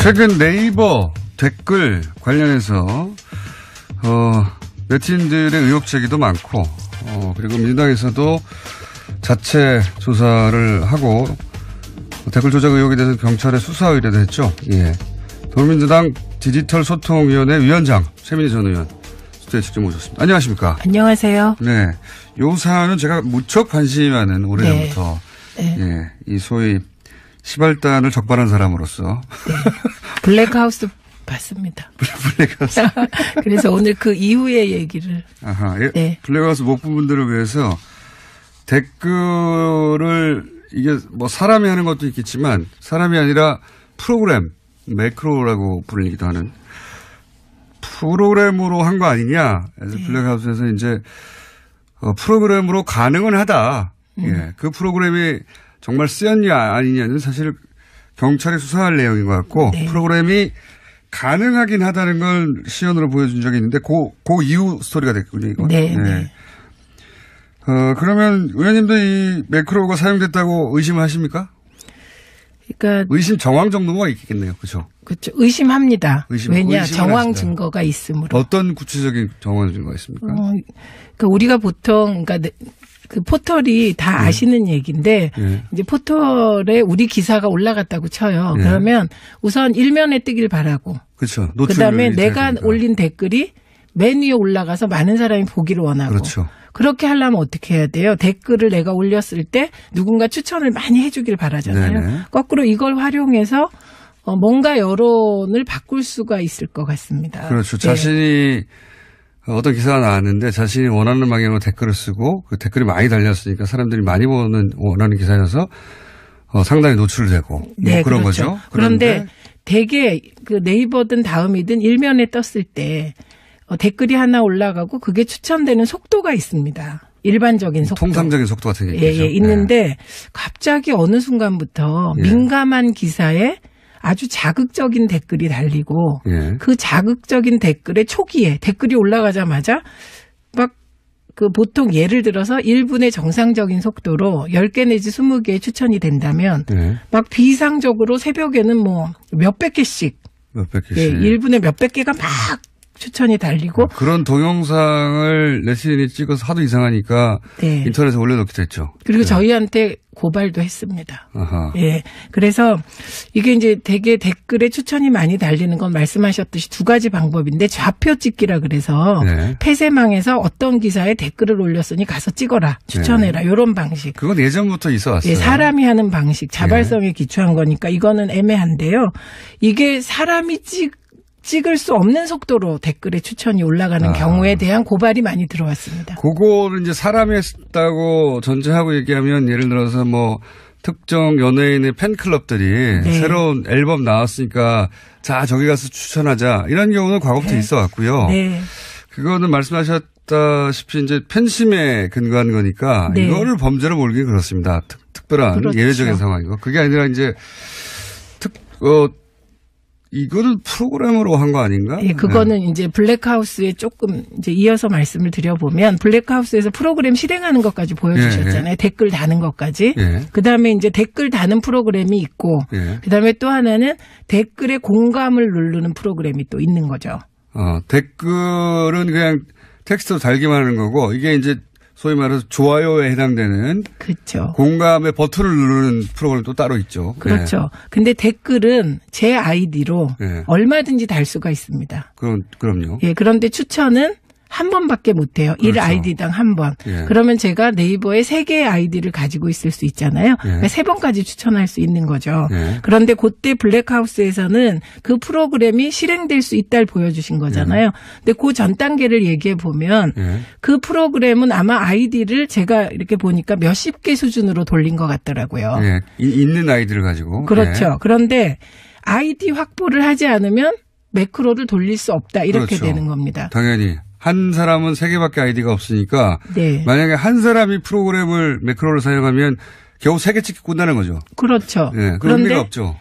최근 네이버 댓글 관련해서 네티즌들의 의혹 제기도 많고 그리고 민주당에서도 자체 조사를 하고 댓글 조작 의혹에 대해서 경찰에 수사 의뢰도 했죠. 예. 더불어민주당 디지털소통위원회 위원장 최민희 전 의원 스튜디오에 직접 모셨습니다. 안녕하십니까? 안녕하세요. 네, 요 사안은 제가 무척 관심이 많은 오래전부터 네. 예, 이 소위 시발단을 적발한 사람으로서 네. 블랙하우스 봤습니다. 블랙하우스. 그래서 오늘 그 이후의 얘기를. 아하, 예, 네. 블랙하우스 목부분들을 위해서 댓글을 이게 뭐 사람이 하는 것도 있겠지만 사람이 아니라 프로그램 매크로라고 불리기도 하는 프로그램으로 한 거 아니냐. 그래서 네. 블랙하우스에서 이제 프로그램으로 가능은 하다. 예, 그 프로그램이 정말 쓰였냐 아니냐는 사실 경찰이 수사할 내용인 것 같고 네. 프로그램이 가능하긴 하다는 걸 시연으로 보여준 적이 있는데 그 이후 스토리가 됐군요. 이건. 네. 네. 그러면 의원님도 이 매크로가 사용됐다고 의심을 하십니까? 그러니까 의심 정황 정도가 있겠네요. 그렇죠? 그렇죠. 의심합니다. 왜냐 정황 하신다. 증거가 있으므로. 어떤 구체적인 정황 증거가 있습니까? 그러니까 우리가 보통 그러니까 그 포털이 다 네. 아시는 얘기인데 네. 이제 포털에 우리 기사가 올라갔다고 쳐요. 네. 그러면 우선 일면에 뜨길 바라고. 그렇죠. 그다음에 내가 되니까. 올린 댓글이 맨 위에 올라가서 많은 사람이 보기를 원하고. 그렇죠. 그렇게 하려면 어떻게 해야 돼요? 댓글을 내가 올렸을 때 누군가 추천을 많이 해주길 바라잖아요. 네네. 거꾸로 이걸 활용해서 뭔가 여론을 바꿀 수가 있을 것 같습니다. 그렇죠. 네. 자신이 어떤 기사가 나왔는데 자신이 원하는 방향으로 댓글을 쓰고 그 댓글이 많이 달렸으니까 사람들이 많이 보는 원하는 기사여서 상당히 노출되고 네, 뭐 그런 그렇죠. 거죠. 그런데 되게 그 네이버든 다음이든 일면에 떴을 때 댓글이 하나 올라가고 그게 추천되는 속도가 있습니다. 일반적인 속도. 통상적인 속도 같은 게 있죠. 예, 있는데 갑자기 어느 순간부터 민감한 기사에 아주 자극적인 댓글이 달리고 그 자극적인 댓글의 초기에 댓글이 올라가자마자 막 그 보통 예를 들어서 1분의 정상적인 속도로 10개 내지 20개의 추천이 된다면 막 비상적으로 새벽에는 뭐 몇백 개씩 몇백 개씩. 예, 1분에 몇백 개가 막 추천이 달리고 그런 동영상을 네티즌이 찍어서 하도 이상하니까 네. 인터넷에 올려놓기도 했죠. 그리고 저희한테 고발도 했습니다. 아하. 예. 그래서 이게 이제 되게 댓글에 추천이 많이 달리는 건 말씀하셨듯이 두 가지 방법인데 좌표 찍기라 그래서 폐쇄망에서 어떤 기사에 댓글을 올렸으니 가서 찍어라. 추천해라. 이런 방식. 그건 예전부터 있어 왔어요. 예, 사람이 하는 방식. 자발성에 기초한 거니까 이거는 애매한데요. 이게 사람이 찍을 수 없는 속도로 댓글에 추천이 올라가는 경우에 대한 고발이 많이 들어왔습니다. 그거를 이제 사람이 했다고 전제하고 얘기하면 예를 들어서 뭐 특정 연예인의 팬클럽들이 새로운 앨범 나왔으니까 자 저기 가서 추천하자 이런 경우는 과거부터 있어 왔고요. 그거는 말씀하셨다시피 이제 팬심에 근거한 거니까 이거를 범죄로 몰기 그렇습니다. 특별한 그렇죠. 예외적인 상황이고 그게 아니라 이제 이거는 프로그램으로 한 거 아닌가? 예, 그거는 이제 블랙하우스에 조금 이제 이어서 말씀을 드려보면 블랙하우스에서 프로그램 실행하는 것까지 보여주셨잖아요. 댓글 다는 것까지. 그다음에 이제 댓글 다는 프로그램이 있고 그다음에 또 하나는 댓글에 공감을 누르는 프로그램이 또 있는 거죠. 댓글은 그냥 텍스트로 달기만 하는 거고 이게 이제 소위 말해서 좋아요에 해당되는 그렇죠. 공감의 버튼을 누르는 프로그램 또 따로 있죠. 그렇죠. 근데 댓글은 제 아이디로 얼마든지 달 수가 있습니다. 그럼요. 예, 그런데 추천은 한 번밖에 못 해요. 그렇죠. 1아이디당 한 번. 그러면 제가 네이버에 3개의 아이디를 가지고 있을 수 있잖아요. 그러니까 3번까지 추천할 수 있는 거죠. 그런데 그때 블랙하우스에서는 그 프로그램이 실행될 수 있다를 보여주신 거잖아요. 근데 그 전 단계를 얘기해 보면 그 프로그램은 아마 아이디를 제가 이렇게 보니까 몇십 개 수준으로 돌린 것 같더라고요. 있는 아이디를 가지고. 그렇죠. 그런데 아이디 확보를 하지 않으면 매크로를 돌릴 수 없다. 이렇게 그렇죠. 되는 겁니다. 당연히. 한 사람은 3개밖에 아이디가 없으니까 만약에 한 사람이 프로그램을 매크로를 사용하면 겨우 3개 찍고 끝나는 거죠. 그렇죠. 그런 의미가 없죠.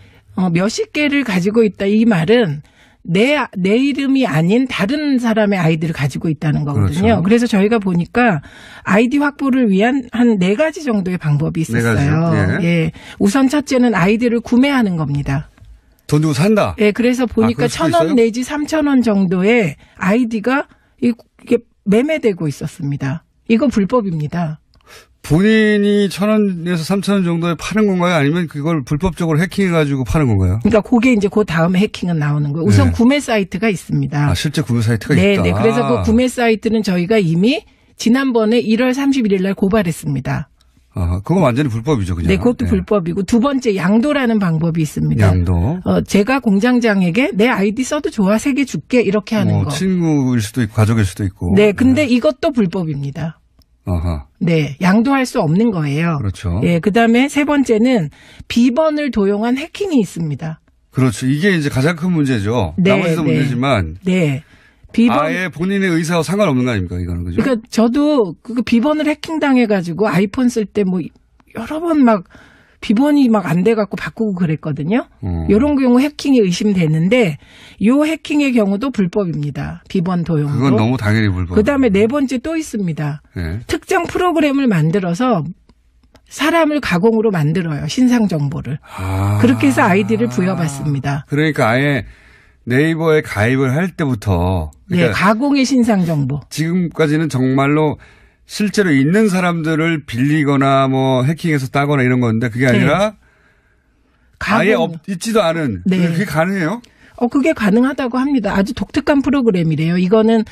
몇십 개를 가지고 있다. 이 말은 내 이름이 아닌 다른 사람의 아이디를 가지고 있다는 거거든요. 그렇죠. 그래서 저희가 보니까 아이디 확보를 위한 한 4가지 정도의 방법이 있었어요. 4가지요? 예. 우선 첫째는 아이디를 구매하는 겁니다. 돈 주고 산다. 예, 그래서 보니까 1,000원 내지 3,000원 정도의 아이디가 이게 매매되고 있었습니다. 이거 불법입니다. 본인이 1,000원에서 3,000원 정도에 파는 건가요? 아니면 그걸 불법적으로 해킹해가지고 파는 건가요? 그러니까 그게 이제 그 다음에 해킹은 나오는 거예요. 우선 네. 구매 사이트가 있습니다. 아, 실제 구매 사이트가 네, 있다. 네. 그래서 그 구매 사이트는 저희가 이미 지난번에 1월 31일 날 고발했습니다. 아, 그건 완전히 불법이죠, 그냥. 네, 그것도 네. 불법이고 두 번째 양도라는 방법이 있습니다. 양도. 제가 공장장에게 내 아이디 써도 좋아, 3개 줄게 이렇게 하는 거. 친구일 수도 있고 가족일 수도 있고. 네, 근데 이것도 불법입니다. 아하. 네, 양도할 수 없는 거예요. 그렇죠. 예, 그다음에 세 번째는 비번을 도용한 해킹이 있습니다. 그렇죠. 이게 이제 가장 큰 문제죠. 네, 나머지도 네. 문제지만. 네. 비번. 아예 본인의 의사와 상관없는 거 아닙니까, 이거는, 그죠? 그러니까 저도 그 비번을 해킹당해가지고 아이폰 쓸 때 뭐 여러 번 막 비번이 막 안 돼갖고 바꾸고 그랬거든요. 이런 경우 해킹이 의심되는데 요 해킹의 경우도 불법입니다. 비번 도용도. 그건 너무 당연히 불법. 그다음에 네 번째 또 있습니다. 네. 특정 프로그램을 만들어서 사람을 가공으로 만들어요. 신상 정보를. 아. 그렇게 해서 아이디를 부여받습니다. 그러니까 아예 네이버에 가입을 할 때부터. 그러니까 네, 가공의 신상 정보. 지금까지는 정말로 실제로 있는 사람들을 빌리거나 뭐 해킹해서 따거나 이런 건데 그게 아니라 네. 아예 있지도 않은. 네. 그게 가능해요? 그게 가능하다고 합니다. 아주 독특한 프로그램이래요. 이거는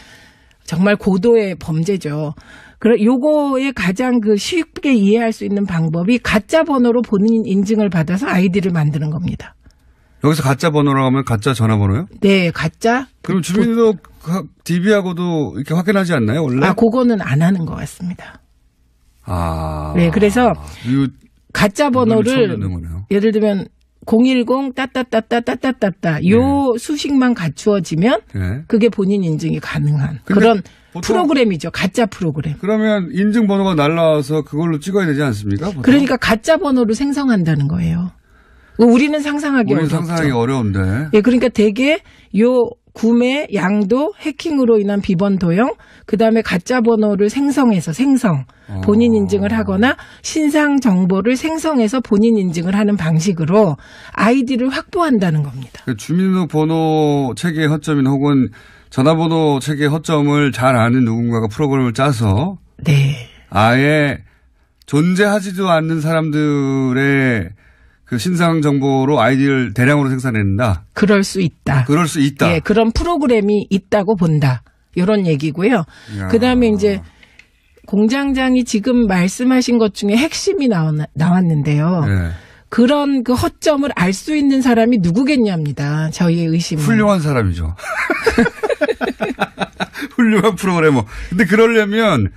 정말 고도의 범죄죠. 요거의 가장 쉽게 이해할 수 있는 방법이 가짜 번호로 본인 인증을 받아서 아이디를 만드는 겁니다. 여기서 가짜 번호라고 하면 가짜 전화번호요? 네, 가짜. 그럼 주민등록 DB하고도 이렇게 확인하지 않나요, 원래? 그거는 안 하는 것 같습니다. 아. 네, 그래서 가짜 번호를 예를 들면 010 따따따따따따따 요 수식만 갖추어지면 네. 그게 본인 인증이 가능한 그런 프로그램이죠. 가짜 프로그램. 그러면 인증 번호가 날라와서 그걸로 찍어야 되지 않습니까? 보통? 그러니까 가짜 번호를 생성한다는 거예요. 우리는 상상하기 어렵죠. 상상하기 어려운데. 예, 그러니까 대개 요 구매, 양도, 해킹으로 인한 비번 도용, 그다음에 가짜 번호를 생성해서 본인 인증을 하거나 신상 정보를 생성해서 본인 인증을 하는 방식으로 아이디를 확보한다는 겁니다. 주민등록번호 체계의 허점이나 혹은 전화번호 체계의 허점을 잘 아는 누군가가 프로그램을 짜서 네. 아예 존재하지도 않는 사람들의 그 신상 정보로 아이디를 대량으로 생산해낸다. 그럴 수 있다. 그럴 수 있다. 예, 그런 프로그램이 있다고 본다. 이런 얘기고요. 그다음에 이제 공장장이 지금 말씀하신 것 중에 핵심이 나왔는데요. 네. 그런 그 허점을 알 수 있는 사람이 누구겠냐입니다. 저희의 의심은. 훌륭한 사람이죠. 훌륭한 프로그래머. 근데 그러려면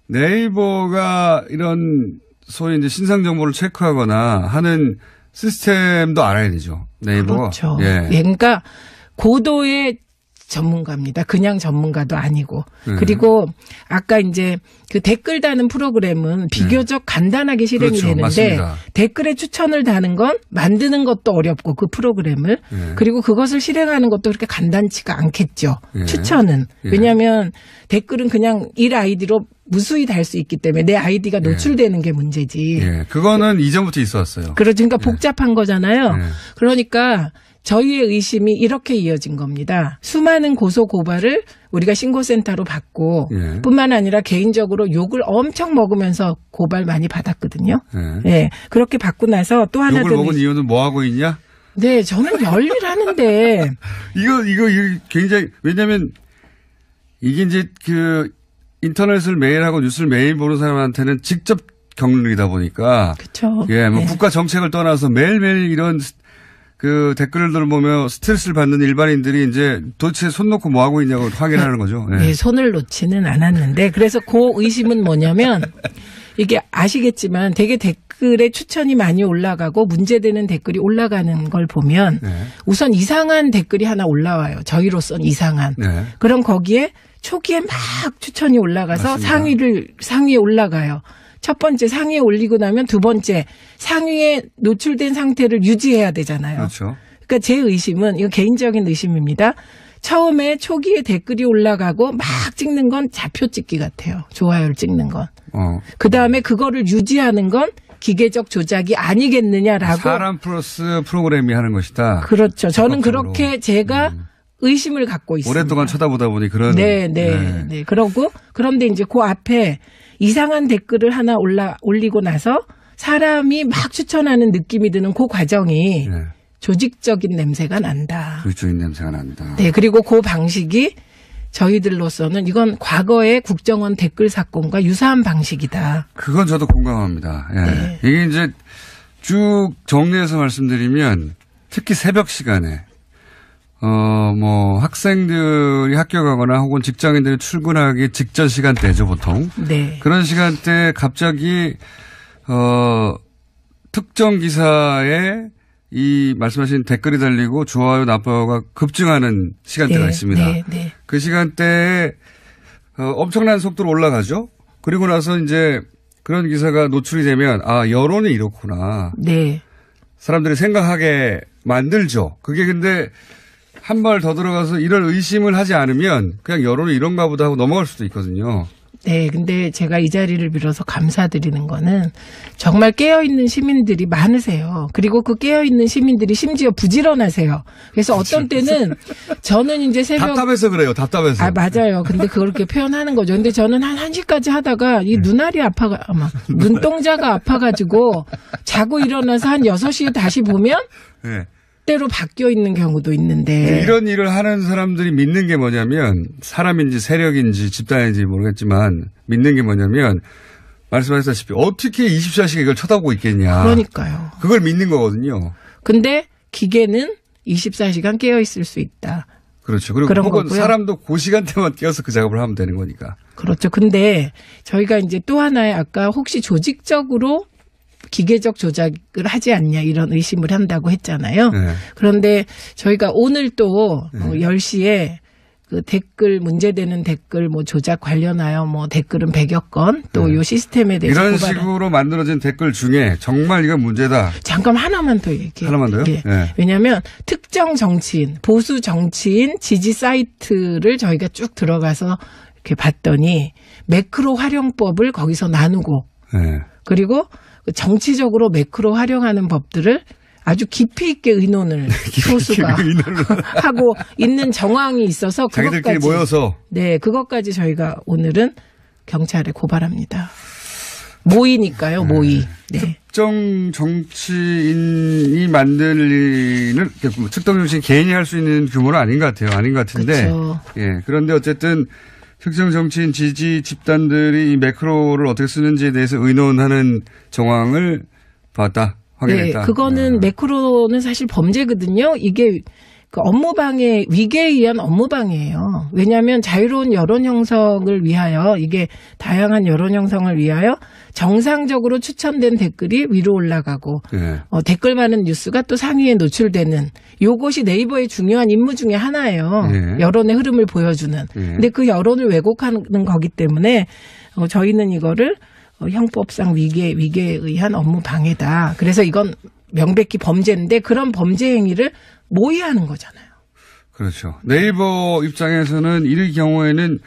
네이버가 이런 소위 이제 신상 정보를 체크하거나 하는 시스템도 알아야 되죠. 네이버가. 그렇죠. 예. 그러니까 고도의 전문가입니다. 그냥 전문가도 아니고. 그리고 아까 이제 그 댓글 다는 프로그램은 비교적 간단하게 실행이 그렇죠. 되는데 맞습니다. 댓글에 추천을 다는 건 만드는 것도 어렵고 그 프로그램을 그리고 그것을 실행하는 것도 그렇게 간단치가 않겠죠. 추천은. 왜냐하면 댓글은 그냥 1아이디로 무수히 달 수 있기 때문에 내 아이디가 노출되는 게 문제지. 그거는 이전부터 있었어요. 그렇죠. 그러니까 복잡한 거잖아요. 그러니까 저희의 의심이 이렇게 이어진 겁니다. 수많은 고소 고발을 우리가 신고센터로 받고 뿐만 아니라 개인적으로 욕을 엄청 먹으면서 고발 많이 받았거든요. 예. 그렇게 받고 나서 또 하나 더. 욕을 먹은 이유는 뭐 하고 있냐? 네. 저는 열일하는데. 이거 굉장히 왜냐하면 이게 이제 그 인터넷을 매일 하고 뉴스를 매일 보는 사람한테는 직접 겪는 일이다 보니까. 그렇죠. 예. 뭐 국가 정책을 떠나서 매일매일 이런 그 댓글을 보며 스트레스를 받는 일반인들이 이제 도대체 손 놓고 뭐 하고 있냐고 확인하는 거죠. 네. 네, 손을 놓지는 않았는데 그래서 그 의심은 뭐냐면 이게 아시겠지만 되게 댓글에 추천이 많이 올라가고 문제되는 댓글이 올라가는 걸 보면 우선 이상한 댓글이 하나 올라와요. 저희로서는 이상한. 그럼 거기에 초기에 막 추천이 올라가서 맞습니다. 상위에 올라가요. 첫 번째 상위에 올리고 나면 두 번째 상위에 노출된 상태를 유지해야 되잖아요. 그렇죠. 그러니까 제 의심은 이거 개인적인 의심입니다. 처음에 초기에 댓글이 올라가고 막 찍는 건 좌표 찍기 같아요. 좋아요를 찍는 건. 그다음에 그거를 유지하는 건 기계적 조작이 아니겠느냐라고. 사람 플러스 프로그램이 하는 것이다. 그렇죠. 저는 그렇게 제가 의심을 갖고 있습니다. 오랫동안 쳐다보다 보니 그런. 네. 그런데 이제 그 앞에 이상한 댓글을 하나 올리고 나서 사람이 막 추천하는 느낌이 드는 그 과정이 네. 조직적인 냄새가 난다. 조직적인 냄새가 난다. 네. 그리고 그 방식이 저희들로서는 이건 과거의 국정원 댓글 사건과 유사한 방식이다. 그건 저도 공감합니다. 예. 네. 이게 이제 쭉 정리해서 말씀드리면 특히 새벽 시간에 학생들이 학교 가거나 혹은 직장인들이 출근하기 직전 시간대죠, 보통. 네. 그런 시간대에 갑자기, 특정 기사에 이 말씀하신 댓글이 달리고 좋아요, 나빠요가 급증하는 시간대가 네, 있습니다. 네. 그 시간대에 엄청난 속도로 올라가죠. 그리고 나서 이제 그런 기사가 노출이 되면 여론이 이렇구나. 네. 사람들이 생각하게 만들죠. 그게 근데 한 발 더 들어가서 이런 의심을 하지 않으면 그냥 여론이 이런가 보다 하고 넘어갈 수도 있거든요. 네, 근데 제가 이 자리를 빌어서 감사드리는 거는 정말 깨어있는 시민들이 많으세요. 그리고 그 깨어있는 시민들이 심지어 부지런하세요. 그래서 어떤 때는 저는 이제 새벽. 답답해서 그래요, 답답해서. 맞아요. 근데 그렇게 표현하는 거죠. 근데 저는 한 1시까지 하다가 이 눈알이 눈동자가 아파가지고 자고 일어나서 한 6시에 다시 보면. 네. 때로 바뀌어 있는 경우도 있는데. 이런 일을 하는 사람들이 믿는 게 뭐냐면 사람인지 세력인지 집단인지 모르겠지만 믿는 게 뭐냐면 말씀하셨다시피 어떻게 24시간 이걸 쳐다보고 있겠냐. 그러니까요. 그걸 믿는 거거든요. 근데 기계는 24시간 깨어 있을 수 있다. 그렇죠. 그리고 그런 혹은 거고요. 사람도 그 시간대만 깨어서 그 작업을 하면 되는 거니까. 그렇죠. 근데 저희가 이제 또 하나의 아까 혹시 조직적으로 기계적 조작을 하지 않냐 이런 의심을 한다고 했잖아요. 네. 그런데 저희가 오늘 또 10시에 그 댓글 문제되는 댓글 조작 관련하여 댓글은 100여 건 또 요 시스템에 대해서 이런 식으로 만들어진 댓글 중에 정말 이건 문제다. 잠깐 하나만 더 얘기해요. 하나만 더요? 예. 네. 왜냐하면 특정 정치인, 보수 정치인 지지 사이트를 저희가 쭉 들어가서 이렇게 봤더니 매크로 활용법을 거기서 나누고 네. 그리고 정치적으로 매크로 활용하는 법들을 아주 깊이 있게 의논을 소수가 하고 있는 정황이 있어서 자기들끼리 모여서 네, 그것까지 저희가 오늘은 경찰에 고발합니다. 모의니까요, 모의. 네. 특정 정치인이 만들리는 특정 정치인 개인이 할 수 있는 규모는 아닌 것 같아요. 아닌 것 같은데. 그렇죠. 예. 그런데 어쨌든 특정 정치인 지지 집단들이 이 매크로를 어떻게 쓰는지에 대해서 의논하는 정황을 봤다, 확인했다. 네, 그거는 매크로는 사실 범죄거든요. 이게 그 업무방해, 위계에 의한 업무방해예요. 왜냐하면 자유로운 여론 형성을 위하여 이게 다양한 여론 형성을 위하여 정상적으로 추천된 댓글이 위로 올라가고 네. 댓글 많은 뉴스가 또 상위에 노출되는 요것이 네이버의 중요한 임무 중에 하나예요. 네. 여론의 흐름을 보여주는. 네. 근데 그 여론을 왜곡하는 거기 때문에 저희는 이거를 형법상 위계에 의한 업무 방해다. 그래서 이건 명백히 범죄인데 그런 범죄 행위를 모의하는 거잖아요. 그렇죠. 네이버 입장에서는 이럴 경우에는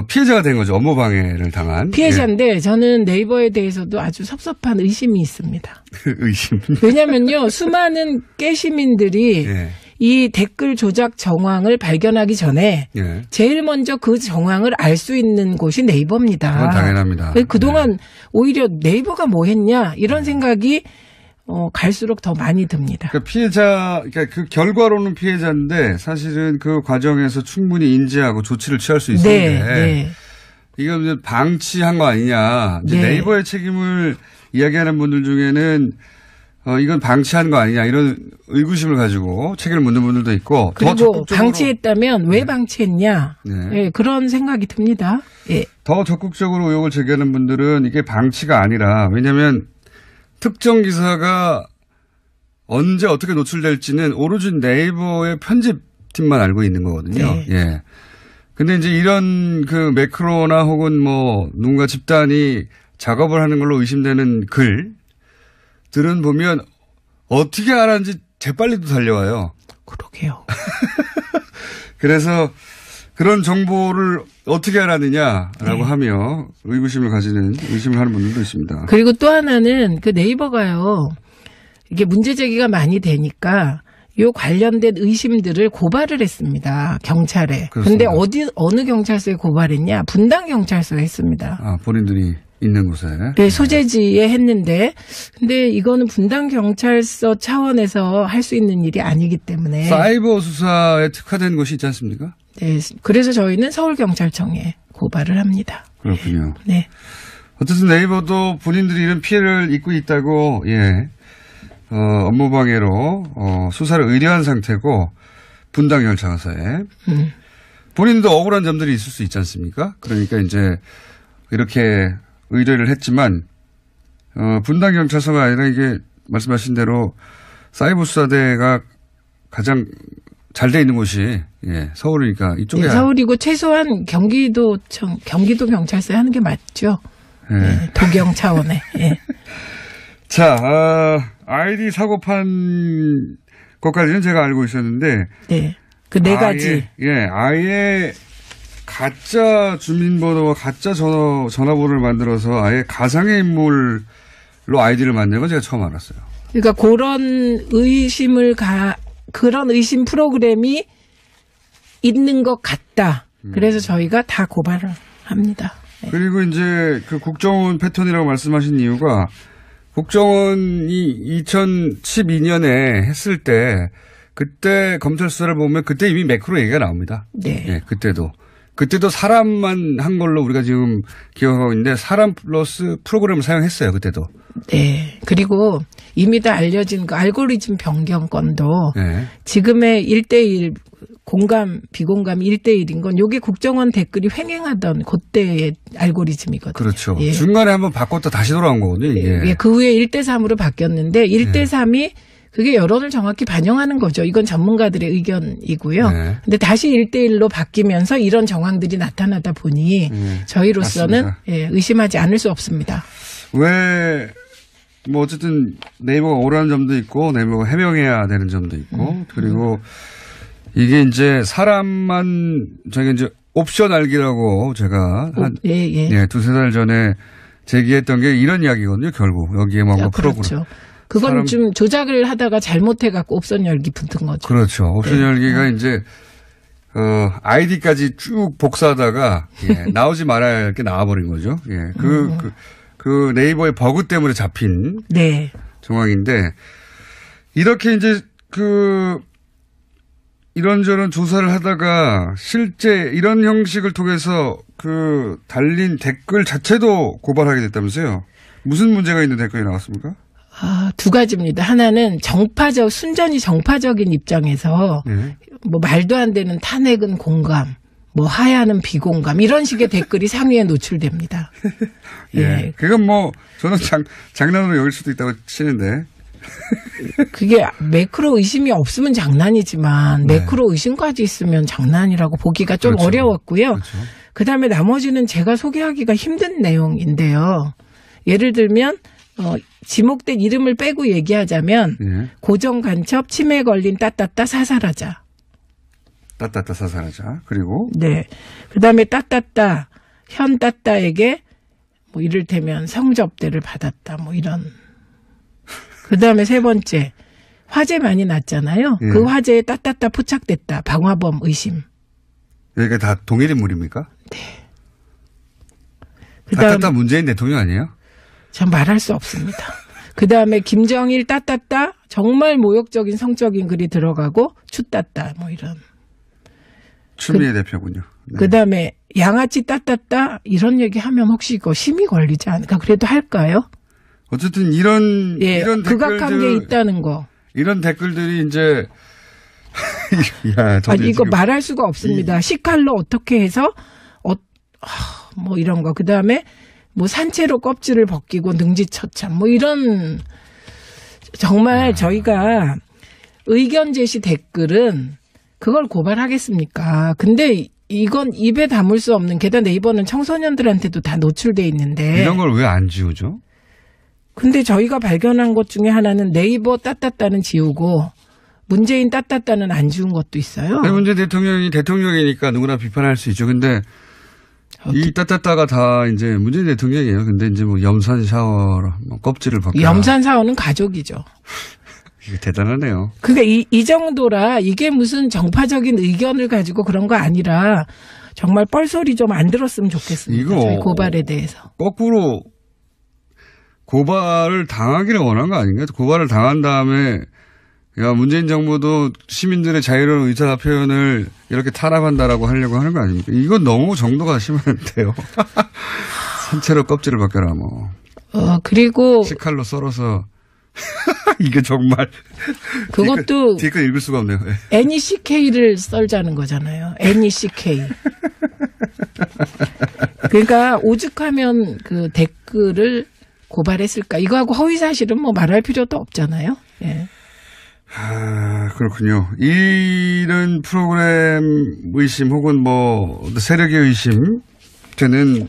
피해자가 된 거죠. 업무 방해를 당한. 피해자인데 예. 저는 네이버에 대해서도 아주 섭섭한 의심이 있습니다. 의심. 왜냐면요. 수많은 깨시민들이 예. 이 댓글 조작 정황을 발견하기 전에 예. 제일 먼저 그 정황을 알 수 있는 곳이 네이버입니다. 그건 당연합니다. 그동안 네. 오히려 네이버가 뭐 했냐 이런 생각이 갈수록 더 많이 듭니다. 그러니까 그 결과로는 피해자인데 사실은 그 과정에서 충분히 인지하고 조치를 취할 수 있었는데 네, 네. 이거 이제 방치한 거 아니냐. 이제 네. 네이버의 책임을 이야기하는 분들 중에는 이건 방치한 거 아니냐 이런 의구심을 가지고 책임을 묻는 분들도 있고 그리고 더 적극적으로 방치했다면 왜 방치했냐 네. 네, 그런 생각이 듭니다. 예. 더 적극적으로 의혹을 제기하는 분들은 이게 방치가 아니라 왜냐하면 특정 기사가 언제 어떻게 노출될지는 오로지 네이버의 편집팀만 알고 있는 거거든요. 네. 예. 근데 이제 이런 그 매크로나 혹은 누군가 집단이 작업을 하는 걸로 의심되는 글들은 보면 어떻게 알았는지 재빨리도 달려와요. 그러게요. 그래서 그런 정보를 어떻게 알았느냐라고 하며 의구심을 하는 분들도 있습니다. 그리고 또 하나는 그 네이버가요. 이게 문제 제기가 많이 되니까 요 관련된 의심들을 고발을 했습니다. 경찰에. 그런데 어느 경찰서에 고발했냐? 분당 경찰서에 했습니다. 아, 본인들이 있는 곳에. 네, 소재지에 했는데 근데 이거는 분당 경찰서 차원에서 할 수 있는 일이 아니기 때문에 사이버 수사에 특화된 곳이 있지 않습니까? 네, 그래서 저희는 서울경찰청에 고발을 합니다. 그렇군요. 네. 어쨌든 네이버도 본인들이 이런 피해를 입고 있다고 업무방해로 수사를 의뢰한 상태고 분당 경찰서에 본인도 억울한 점들이 있을 수 있지 않습니까? 그러니까 이제 이렇게 의뢰를 했지만 분당 경찰서가 아니라 이게 말씀하신 대로 사이버 수사대가 가장 잘 돼 있는 곳이 서울이니까 이쪽에 네, 서울이고 최소한 경기도 경찰서에 하는 게 맞죠. 네, 도경 차원에. 네. 자, 아이디 사고 판 것까지는 제가 알고 있었는데. 네. 그 네 가지. 아예 가짜 주민번호와 가짜 전화번호를 만들어서 아예 가상의 인물로 아이디를 만드는 건 제가 처음 알았어요. 그러니까 그런 의심 프로그램이 있는 것 같다. 그래서 저희가 다 고발을 합니다. 네. 그리고 이제 그 국정원 패턴이라고 말씀하신 이유가 국정원이 2012년에 했을 때 그때 검찰 수사를 보면 그때 이미 매크로 얘기가 나옵니다. 네. 그때도 사람만 한 걸로 우리가 지금 기억하고 있는데 사람 플러스 프로그램을 사용했어요. 그때도. 네. 그리고 이미 다 알려진 그 알고리즘 변경 건도 지금의 1대1 공감, 비공감이 1대1인 건 이게 국정원 댓글이 횡행하던 그때의 알고리즘이거든요. 그렇죠. 중간에 한번 바꿨다 다시 돌아온 거거든요. 이게. 그 후에 1대3으로 바뀌었는데 1대3이 그게 여론을 정확히 반영하는 거죠. 이건 전문가들의 의견이고요. 근데 다시 1대1로 바뀌면서 이런 정황들이 나타나다 보니 저희로서는 의심하지 않을 수 없습니다. 왜 뭐 어쨌든 네이버가 오라는 점도 있고 네이버가 해명해야 되는 점도 있고 그리고 이게 이제 사람만 저희가 이제 옵션 알기라고 제가 한 두세 달 전에 제기했던 게 이런 이야기거든요. 결국 여기에 뭔가 프로그램. 그렇죠. 그건 좀 조작을 하다가 잘못해갖고 옵션 열기 붙은 거죠. 그렇죠. 옵션 열기가 이제 아이디까지 쭉 복사하다가 나오지 말아야 할 게 나와버린 거죠. 그 네이버의 버그 때문에 잡힌 정황인데 이렇게 이제 이런저런 조사를 하다가 실제 이런 형식을 통해서 달린 댓글 자체도 고발하게 됐다면서요. 무슨 문제가 있는 댓글이 나왔습니까? 두 가지입니다. 하나는 순전히 정파적인 입장에서 뭐 말도 안 되는 탄핵은 공감, 뭐 하야는 비공감 이런 식의 댓글이 상위에 노출됩니다. 그건 뭐 저는 장난으로 여길 수도 있다고 치는데. 그게 매크로 의심이 없으면 장난이지만 매크로 의심까지 있으면 장난이라고 보기가 좀 어려웠고요. 그렇죠. 그다음에 나머지는 제가 소개하기가 힘든 내용인데요. 예를 들면 지목된 이름을 빼고 얘기하자면 고정 간첩 치매 걸린 따따따 사살하자. 따따따 사살하자. 그리고 그다음에 따따따 현 따따에게 뭐 이를테면 성접대를 받았다. 뭐 이런. 그다음에 세 번째 화재 많이 났잖아요. 그 화재에 따따따 포착됐다. 방화범 의심. 여기가 다 동일 인물입니까? 네. 따따따 문재인 대통령 아니에요? 전 말할 수 없습니다. 그다음에 김정일 따따따 정말 모욕적인 성적인 글이 들어가고 추따따 뭐 이런. 추미애 대표군요. 그다음에 양아치 따따따 이런 얘기하면 혹시 이거 심의 걸리지 않을까? 그래도 할까요? 어쨌든 이런 극악한 게 있다는 거. 이런 댓글들이 이제 이거 말할 수가 없습니다. 식칼로 어떻게 해서 뭐 이런 거. 그다음에 뭐 산채로 껍질을 벗기고 능지처참 뭐 이런 정말 저희가 의견 제시 댓글은 그걸 고발하겠습니까? 근데 이건 입에 담을 수 없는 게다가 네이버는 청소년들한테도 다 노출돼 있는데 이런 걸 왜 안 지우죠? 근데 저희가 발견한 것 중에 하나는 네이버 따따따는 지우고 문재인 따따따는 안 지운 것도 있어요. 문재인 대통령이 대통령이니까 누구나 비판할 수 있죠. 근데 이 따따따가 다 이제 문재인 대통령이에요. 근데 이제 뭐 염산 샤워, 뭐 껍질을 벗겨. 염산 샤워는 가족이죠. 이게 대단하네요. 그러니까 이 정도라 이게 무슨 정파적인 의견을 가지고 그런 거 아니라 정말 뻘소리 좀 안 들었으면 좋겠습니다. 이거 저희 고발에 대해서. 거꾸로 고발을 당하기를 원한 거 아닌가요? 고발을 당한 다음에 야, 문재인 정부도 시민들의 자유로운 의사 표현을 이렇게 탄압한다라고 하려고 하는 거 아닙니까? 이건 너무 정도가 심한데요. 산채로 껍질을 벗겨라, 뭐. 그리고. 식칼로 썰어서. 이게 정말. 그것도. 뒤끝 읽을 수가 없네요. NECK를 썰자는 거잖아요. NECK. 그러니까 오죽하면 그 댓글을 고발했을까. 이거하고 허위사실은 뭐 말할 필요도 없잖아요. 예. 아, 그렇군요. 이런 프로그램 의심 혹은 뭐 세력의 의심 되는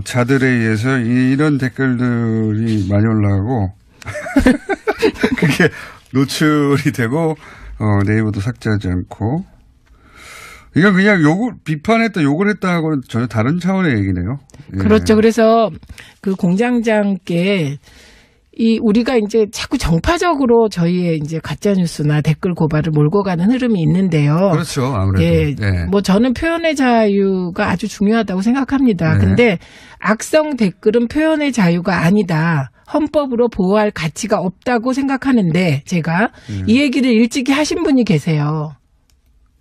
자들에 의해서 이런 댓글들이 많이 올라가고 그게 노출이 되고 네이버도 삭제하지 않고 이건 그냥 비판했다 욕을 했다하고는 전혀 다른 차원의 얘기네요. 예. 그렇죠. 그래서 그 공장장께 우리가 이제 자꾸 정파적으로 저희의 이제 가짜뉴스나 댓글 고발을 몰고 가는 흐름이 있는데요. 그렇죠. 아무래도. 예. 네. 뭐 저는 표현의 자유가 아주 중요하다고 생각합니다. 네. 근데 악성 댓글은 표현의 자유가 아니다. 헌법으로 보호할 가치가 없다고 생각하는데 제가 이 얘기를 일찍이 하신 분이 계세요.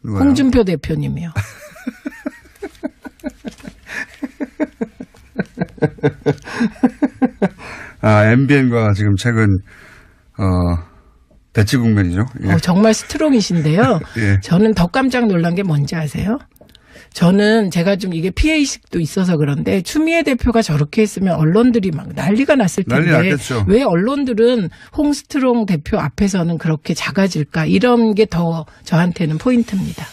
누가요? 홍준표 대표님이요. MBN과 지금 최근, 대치 국면이죠. 예. 정말 스트롱이신데요. 예. 저는 더 깜짝 놀란 게 뭔지 아세요? 저는 제가 좀 이게 피해의식도 있어서 그런데 추미애 대표가 저렇게 했으면 언론들이 막 난리가 났을 텐데 난리 났겠죠. 왜 언론들은 홍스트롱 대표 앞에서는 그렇게 작아질까 이런 게 더 저한테는 포인트입니다.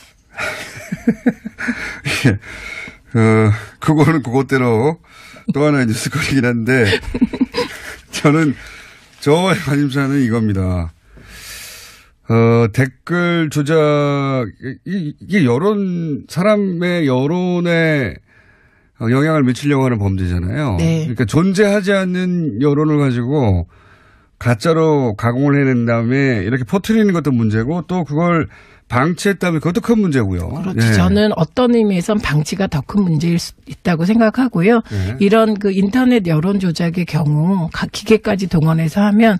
예. 그거는 그것대로 또 하나의 뉴스거리긴 한데 저의 관심사는 이겁니다. 댓글 조작, 이게 사람의 여론에 영향을 미치려고 하는 범죄잖아요. 네. 그러니까 존재하지 않는 여론을 가지고 가짜로 가공을 해낸 다음에 이렇게 퍼뜨리는 것도 문제고 또 그걸 방치했다면 그것도 큰 문제고요. 그렇죠. 예. 저는 어떤 의미에선 방치가 더 큰 문제일 수 있다고 생각하고요. 예. 이런 그 인터넷 여론 조작의 경우 기계까지 동원해서 하면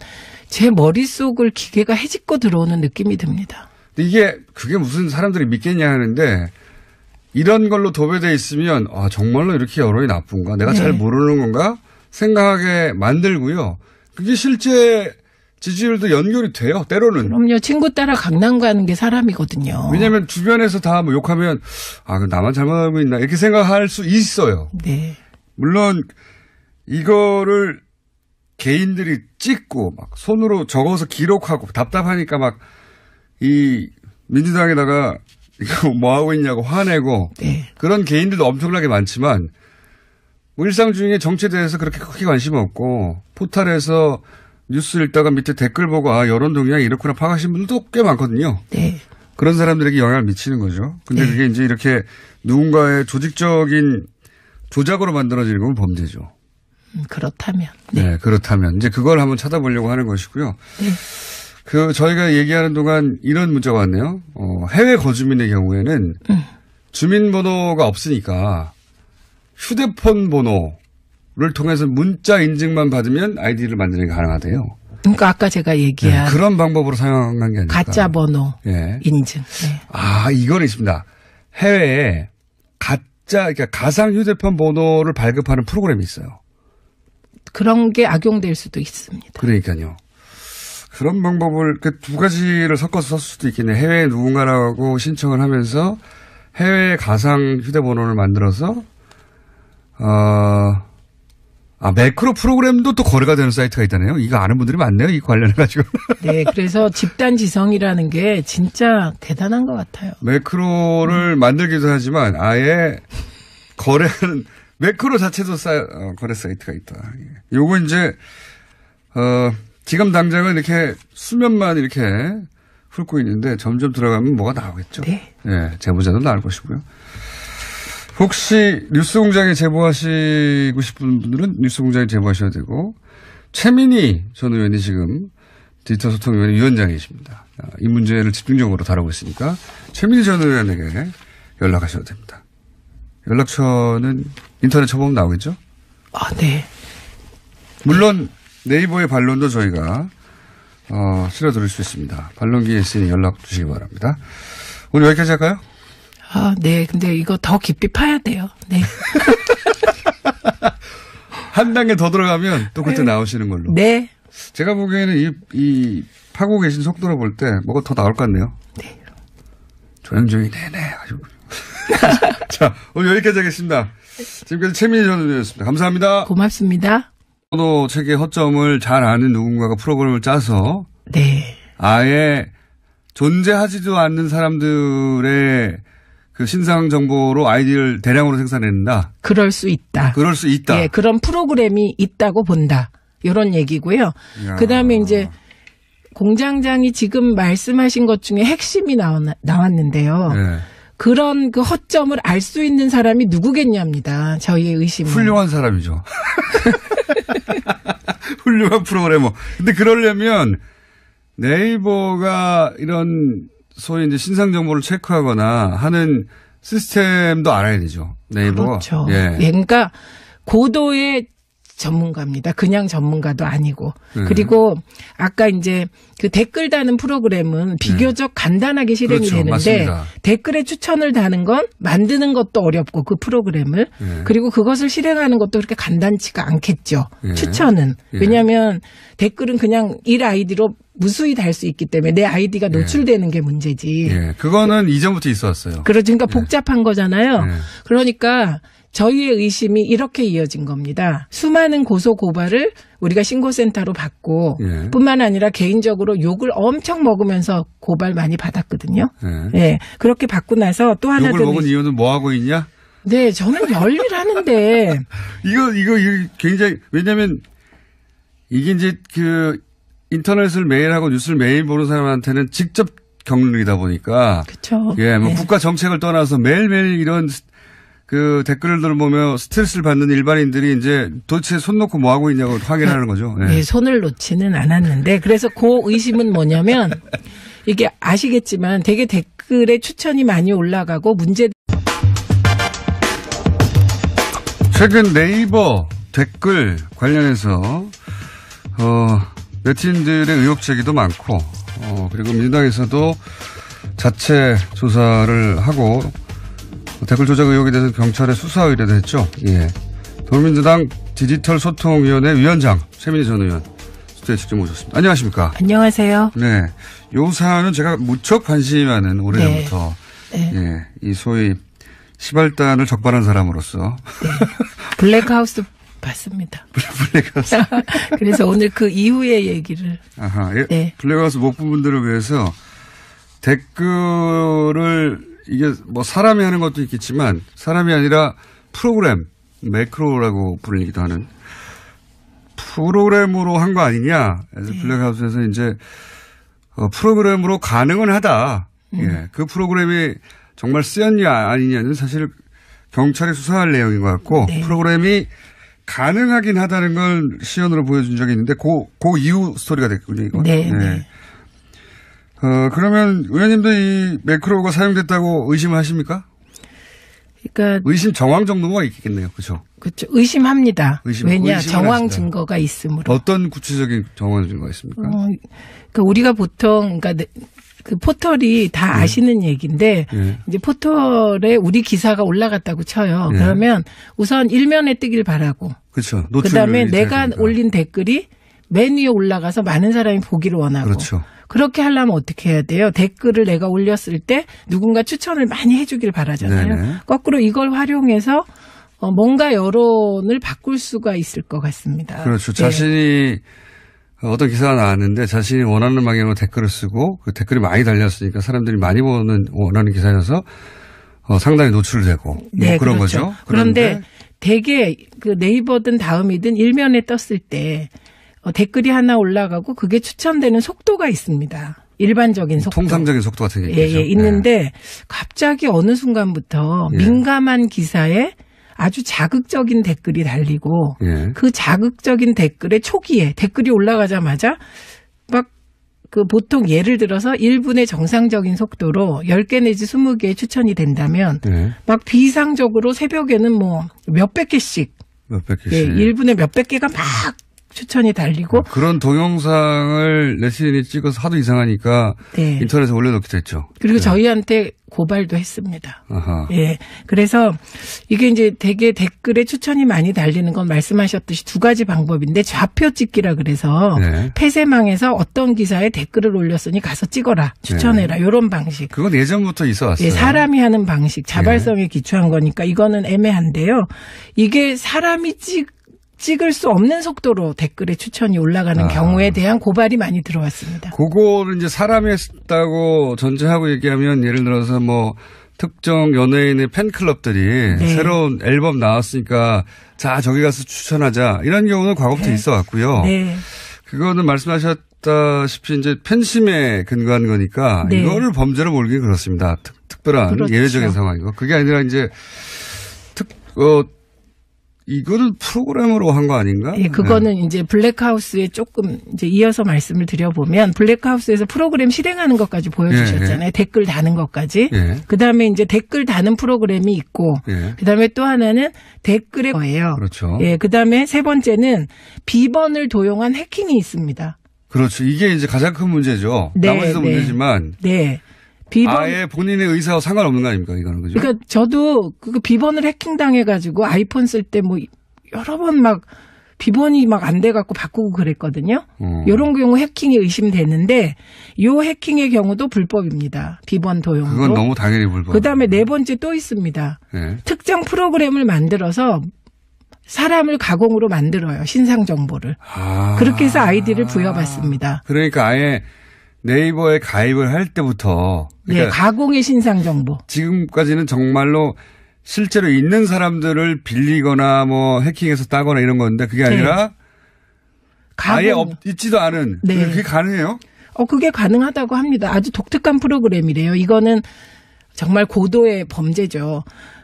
제 머릿속을 기계가 헤집고 들어오는 느낌이 듭니다. 근데 그게 무슨 사람들이 믿겠냐 하는데 이런 걸로 도배돼 있으면 정말로 이렇게 여론이 나쁜가? 내가 잘 모르는 건가? 생각하게 만들고요. 그게 실제 지지율도 연결이 돼요. 때로는. 그럼요. 친구 따라 강남 가는 게 사람이거든요. 왜냐하면 주변에서 다 뭐 욕하면 그럼 나만 잘못 알고 있나 이렇게 생각할 수 있어요. 네. 물론 이거를 개인들이 찍고 막 손으로 적어서 기록하고 답답하니까 막 이 민주당에다가 이거 뭐 하고 있냐고 화내고 그런 개인들도 엄청나게 많지만 뭐 일상 중에 정치에 대해서 그렇게 크게 관심 없고 포털에서 뉴스 읽다가 밑에 댓글 보고 여론 동향이 이렇구나 파악하신 분들도 꽤 많거든요. 네. 그런 사람들에게 영향을 미치는 거죠. 근데 그게 이제 이렇게 누군가의 조직적인 조작으로 만들어지는 건 범죄죠. 그렇다면. 네. 그렇다면 이제 그걸 한번 찾아보려고 하는 것이고요. 네. 저희가 얘기하는 동안 이런 문자가 왔네요. 해외 거주민의 경우에는 주민번호가 없으니까 휴대폰 번호를 통해서 문자 인증만 받으면 아이디를 만드는 게 가능하대요. 그러니까 아까 제가 얘기한 그런 방법으로 사용한 게 아닐까. 가짜 번호 인증. 네. 이건 있습니다. 해외에 그러니까 가상 휴대폰 번호를 발급하는 프로그램이 있어요. 그런 게 악용될 수도 있습니다. 그러니까요. 그런 방법을 두 가지를 섞어서 썼을 수도 있겠네요. 해외에 누군가라고 신청을 하면서 해외 가상 휴대번호를 만들어서 매크로 프로그램도 또 거래가 되는 사이트가 있다네요. 이거 아는 분들이 많네요. 이 관련해가지고. 네. 그래서 집단지성이라는 게 진짜 대단한 것 같아요. 매크로를 만들기도 하지만 아예 거래하는 매크로 자체도 거래 사이트가 있다. 요거 이제 지금 당장은 이렇게 수면만 이렇게 훑고 있는데 점점 들어가면 뭐가 나오겠죠. 네. 네, 제보자도 나올 것이고요. 혹시 뉴스공장에 제보하시고 싶은 분들은 뉴스공장에 제보하셔야 되고 최민희 전 의원이 지금 디지털 소통위원회 위원장이십니다. 이 문제를 집중적으로 다루고 있으니까 최민희 전 의원에게 연락하셔도 됩니다. 연락처는 인터넷 쳐보면 나오겠죠? 네. 물론 네이버의 반론도 저희가 실어드릴 수 있습니다. 반론기에 있으니 연락 주시기 바랍니다. 오늘 여기까지 할까요? 네. 근데 이거 더 깊이 파야 돼요. 네. 한 단계 더 들어가면 또 그때 나오시는 걸로. 네. 제가 보기에는 이 파고 계신 속도로 볼 때 뭐가 더 나올 것 같네요. 네. 조용조용히 네네. 자, 오늘 여기까지 하겠습니다. 지금까지 최민희 전 의원이었습니다. 감사합니다. 고맙습니다. 또 책의 허점을 잘 아는 누군가가 프로그램을 짜서 네. 아예 존재하지도 않는 사람들의 그 신상 정보로 아이디를 대량으로 생산해낸다. 그럴 수 있다. 그럴 수 있다. 예, 그런 프로그램이 있다고 본다. 이런 얘기고요. 그다음에 이제 공장장이 지금 말씀하신 것 중에 핵심이 나왔는데요. 네. 그런 그 허점을 알 수 있는 사람이 누구겠냐입니다. 저희의 의심은. 훌륭한 사람이죠. 훌륭한 프로그래머. 근데 그러려면 네이버가 이런 소위 이제 신상 정보를 체크하거나 하는 시스템도 알아야 되죠. 네이버가. 그렇죠. 예. 그러니까 고도의 전문가입니다. 그냥 전문가도 아니고. 그리고 아까 이제 그 댓글 다는 프로그램은 비교적 간단하게 실행이 그렇죠. 되는데 맞습니다. 댓글에 추천을 다는 건 만드는 것도 어렵고 그 프로그램을 그리고 그것을 실행하는 것도 그렇게 간단치가 않겠죠. 추천은. 왜냐하면 댓글은 그냥 1아이디로 무수히 달 수 있기 때문에 내 아이디가 노출되는 게 문제지. 그거는 이전부터 있었어요. 그러니까 복잡한 거잖아요. 그러니까 저희의 의심이 이렇게 이어진 겁니다. 수많은 고소 고발을 우리가 신고센터로 받고 뿐만 아니라 개인적으로 욕을 엄청 먹으면서 고발 많이 받았거든요. 네. 그렇게 받고 나서 또 하나 더. 욕을 먹은 이유는 뭐 하고 있냐? 네, 저는 열일하는데. 이거 굉장히, 왜냐면 이게 이제 그 인터넷을 매일 하고 뉴스를 매일 보는 사람한테는 직접 겪는 일이다 보니까. 그렇죠. 예, 뭐 국가 정책을 떠나서 매일매일 이런 그 댓글들 보며 스트레스를 받는 일반인들이 이제 도대체 손 놓고 뭐 하고 있냐고 확인하는 거죠. 네. 네, 손을 놓지는 않았는데 그래서 그 의심은 뭐냐면 이게 아시겠지만 되게 댓글에 추천이 많이 올라가고 최근 네이버 댓글 관련해서 네티즌들의 의혹 제기도 많고 그리고 민주당에서도 자체 조사를 하고 댓글 조작 의혹에 대해서 경찰에 수사 의뢰도 했죠. 예. 더불어민주당 디지털 소통위원회 위원장 최민희 전 의원 스튜디오에 직접 모셨습니다. 안녕하십니까? 안녕하세요. 네. 요 사안은 제가 무척 관심이 많은 오래전부터 예. 이 소위 시발단을 적발한 사람으로서 네. 블랙하우스 봤습니다. 블랙하우스. 그래서 오늘 그 이후의 얘기를. 아하. 예. 네. 블랙하우스 못 본 분들을 위해서 댓글을 이게 뭐 사람이 하는 것도 있겠지만 사람이 아니라 프로그램, 매크로라고 불리기도 하는 프로그램으로 한 거 아니냐. 그래서 블랙하우스에서 이제 프로그램으로 가능은 하다. 예. 그 프로그램이 정말 쓰였냐 아니냐는 사실 경찰이 수사할 내용인 것 같고 프로그램이 가능하긴 하다는 걸 시연으로 보여준 적이 있는데 그 이후 스토리가 됐군요. 이거. 네. 그러면 의원님도 이 매크로가 사용됐다고 의심을 하십니까? 그러니까 의심 정황 정도가 있겠네요. 그렇죠? 그렇죠. 의심합니다. 왜냐? 정황 하신다. 증거가 있으므로. 어떤 구체적인 정황 증거가 있습니까? 그러니까 우리가 보통 그러니까 그 포털이 다 아시는 얘기인데 이제 포털에 우리 기사가 올라갔다고 쳐요. 그러면 우선 일면에 뜨길 바라고. 그렇죠. 그다음에 내가 올린 댓글이 맨 위에 올라가서 많은 사람이 보기를 원하고. 그렇죠. 그렇게 하려면 어떻게 해야 돼요? 댓글을 내가 올렸을 때 누군가 추천을 많이 해주길 바라잖아요. 네네. 거꾸로 이걸 활용해서 뭔가 여론을 바꿀 수가 있을 것 같습니다. 그렇죠. 자신이 어떤 기사가 나왔는데 자신이 원하는 방향으로 댓글을 쓰고 그 댓글이 많이 달렸으니까 사람들이 많이 보는 원하는 기사여서 상당히 노출되고 뭐 그런 그렇죠. 거죠. 그런데 되게 그 네이버든 다음이든 일면에 떴을 때 댓글이 하나 올라가고 그게 추천되는 속도가 있습니다. 일반적인 속도. 통상적인 속도 같은 게 있죠. 예, 있는데 갑자기 어느 순간부터 민감한 기사에 아주 자극적인 댓글이 달리고 그 자극적인 댓글의 초기에 댓글이 올라가자마자 막 그 보통 예를 들어서 1분의 정상적인 속도로 10개 내지 20개 추천이 된다면 막 비상적으로 새벽에는 뭐 몇백 개씩. 예, 1분에 몇백 개가 막 추천이 달리고. 그런 동영상을 네티즌이 찍어서 하도 이상하니까 인터넷에 올려놓기도 했죠. 그리고 저희한테 고발도 했습니다. 아하. 예. 그래서 이게 이제 되게 댓글에 추천이 많이 달리는 건 말씀하셨듯이 두 가지 방법인데 좌표 찍기라 그래서 폐쇄망에서 어떤 기사에 댓글을 올렸으니 가서 찍어라. 찍어라. 이런 방식. 그건 예전부터 있어 왔어요. 예, 사람이 하는 방식. 자발성에 기초한 거니까 이거는 애매한데요. 이게 사람이 찍을 수 없는 속도로 댓글에 추천이 올라가는 경우에 대한 고발이 많이 들어왔습니다. 그거를 이제 사람이 했다고 전제하고 얘기하면 예를 들어서 뭐 특정 연예인의 팬클럽들이 새로운 앨범 나왔으니까 자 저기 가서 추천하자 이런 경우는 과거부터 있어 왔고요. 그거는 말씀하셨다시피 이제 팬심에 근거한 거니까 이거를 범죄로 몰기는 그렇습니다. 특별한 예외적인 상황이고 그게 아니라 이제 이거는 프로그램으로 한 거 아닌가? 예, 그거는 이제 블랙하우스에 조금 이제 이어서 말씀을 드려보면 블랙하우스에서 프로그램 실행하는 것까지 보여주셨잖아요. 댓글 다는 것까지. 그 다음에 이제 댓글 다는 프로그램이 있고, 그 다음에 또 하나는 댓글의 거예요. 그렇죠. 예, 그 다음에 세 번째는 비번을 도용한 해킹이 있습니다. 그렇죠. 이게 이제 가장 큰 문제죠. 나머지도 문제지만. 아예 본인의 의사와 상관없는 거 아닙니까, 이거는, 그죠? 그러니까 저도 그 비번을 해킹당해가지고 아이폰 쓸 때 뭐 여러 번 막 비번이 막 안 돼갖고 바꾸고 그랬거든요. 이런 경우 해킹이 의심되는데 요 해킹의 경우도 불법입니다. 비번 도용도. 그건 너무 당연히 불법. 그다음에 네 번째 또 있습니다. 특정 프로그램을 만들어서 사람을 가공으로 만들어요. 신상 정보를. 그렇게 해서 아이디를 부여받습니다. 그러니까 아예 네이버에 가입을 할 때부터 그러니까 가공의 신상 정보. 지금까지는 정말로 실제로 있는 사람들을 빌리거나 뭐 해킹해서 따거나 이런 건데 그게 아니라 아예 있지도 않은 그게 가능해요? 그게 가능하다고 합니다. 아주 독특한 프로그램이래요. 이거는 정말 고도의 범죄죠.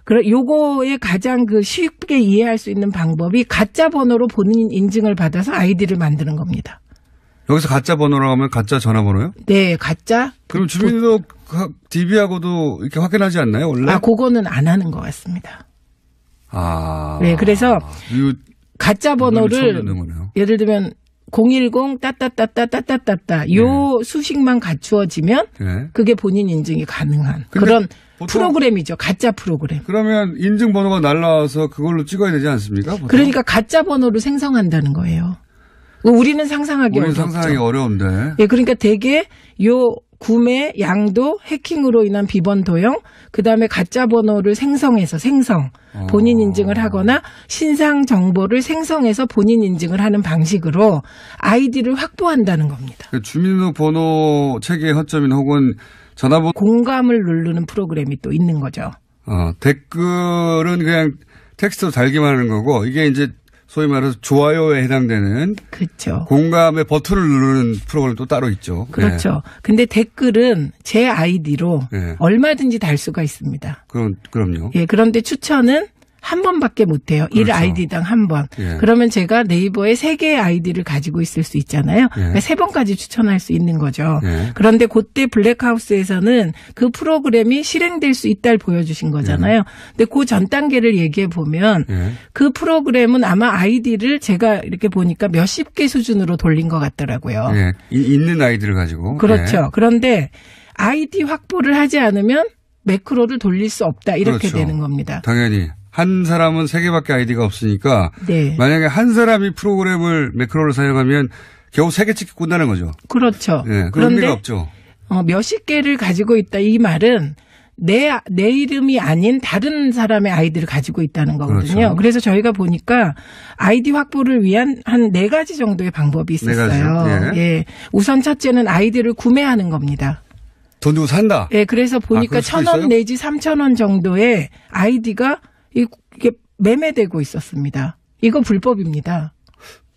요거의 가장 쉽게 이해할 수 있는 방법이 가짜 번호로 본인 인증을 받아서 아이디를 만드는 겁니다. 여기서 가짜 번호라고 하면 가짜 전화번호요? 네, 가짜. 그럼 주민등록 DB하고도 이렇게 확인하지 않나요, 원래? 그거는 안 하는 것 같습니다. 네, 그래서 가짜 번호를 예를 들면 010 따따따따따따따 요 수식만 갖추어지면 그게 본인 인증이 가능한 그런 프로그램이죠. 가짜 프로그램. 그러면 인증 번호가 날라와서 그걸로 찍어야 되지 않습니까? 보통? 그러니까 가짜 번호를 생성한다는 거예요. 우리는 상상하기 어렵죠. 상상하기 어려운데. 예, 그러니까 대개 요 구매 양도 해킹으로 인한 비번 도용, 그다음에 가짜 번호를 생성해서 본인 인증을 하거나 신상 정보를 생성해서 본인 인증을 하는 방식으로 아이디를 확보한다는 겁니다. 주민등록번호 체계의 허점인 혹은 전화번호 공감을 누르는 프로그램이 또 있는 거죠. 댓글은 그냥 텍스트로 달기만 하는 거고 이게 이제 소위 말해서 좋아요에 해당되는 그렇죠. 공감의 버튼을 누르는 프로그램도 따로 있죠. 그렇죠. 근데 댓글은 제 아이디로 얼마든지 달 수가 있습니다. 그럼요. 예, 그런데 추천은 한 번밖에 못 해요. 그렇죠. 1아이디당 한 번. 그러면 제가 네이버에 3개의 아이디를 가지고 있을 수 있잖아요. 그러니까 3번까지 추천할 수 있는 거죠. 그런데 그때 블랙하우스에서는 그 프로그램이 실행될 수 있다를 보여주신 거잖아요. 근데 그 전 단계를 얘기해 보면 그 프로그램은 아마 아이디를 제가 이렇게 보니까 몇십 개 수준으로 돌린 것 같더라고요. 있는 아이디를 가지고. 그렇죠. 그런데 아이디 확보를 하지 않으면 매크로를 돌릴 수 없다. 이렇게 그렇죠. 되는 겁니다. 당연히. 한 사람은 3개밖에 아이디가 없으니까 만약에 한 사람이 프로그램을 매크로를 사용하면 겨우 3개 찍고 끝나는 거죠. 그렇죠. 그런 의미가 없죠. 몇십 개를 가지고 있다 이 말은 내 이름이 아닌 다른 사람의 아이디를 가지고 있다는 거거든요. 그렇죠. 그래서 저희가 보니까 아이디 확보를 위한 한 4가지 정도의 방법이 있었어요. 예. 우선 첫째는 아이디를 구매하는 겁니다. 돈 주고 산다? 예, 그래서 보니까 1,000원 내지 3,000원 정도의 아이디가 이게 매매되고 있었습니다. 이거 불법입니다.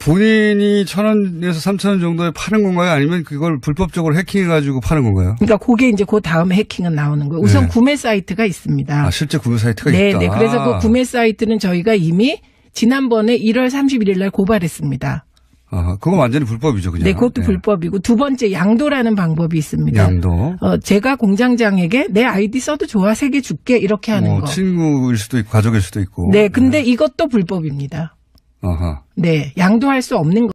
본인이 1,000원에서 3,000원 정도에 파는 건가요? 아니면 그걸 불법적으로 해킹해가지고 파는 건가요? 그러니까 그게 이제 그 다음에 해킹은 나오는 거예요. 우선 네. 구매 사이트가 있습니다. 아, 실제 구매 사이트가 네, 있다. 네. 그래서 그 구매 사이트는 저희가 이미 지난번에 1월 31일 날 고발했습니다. 아, 그건 완전히 불법이죠, 그냥. 네, 그것도 네. 불법이고 두 번째 양도라는 방법이 있습니다. 양도. 제가 공장장에게 내 아이디 써도 좋아 3개 줄게 이렇게 하는 거. 친구일 수도 있고 가족일 수도 있고. 네, 근데 이것도 불법입니다. 아하. 네, 양도할 수 없는 거.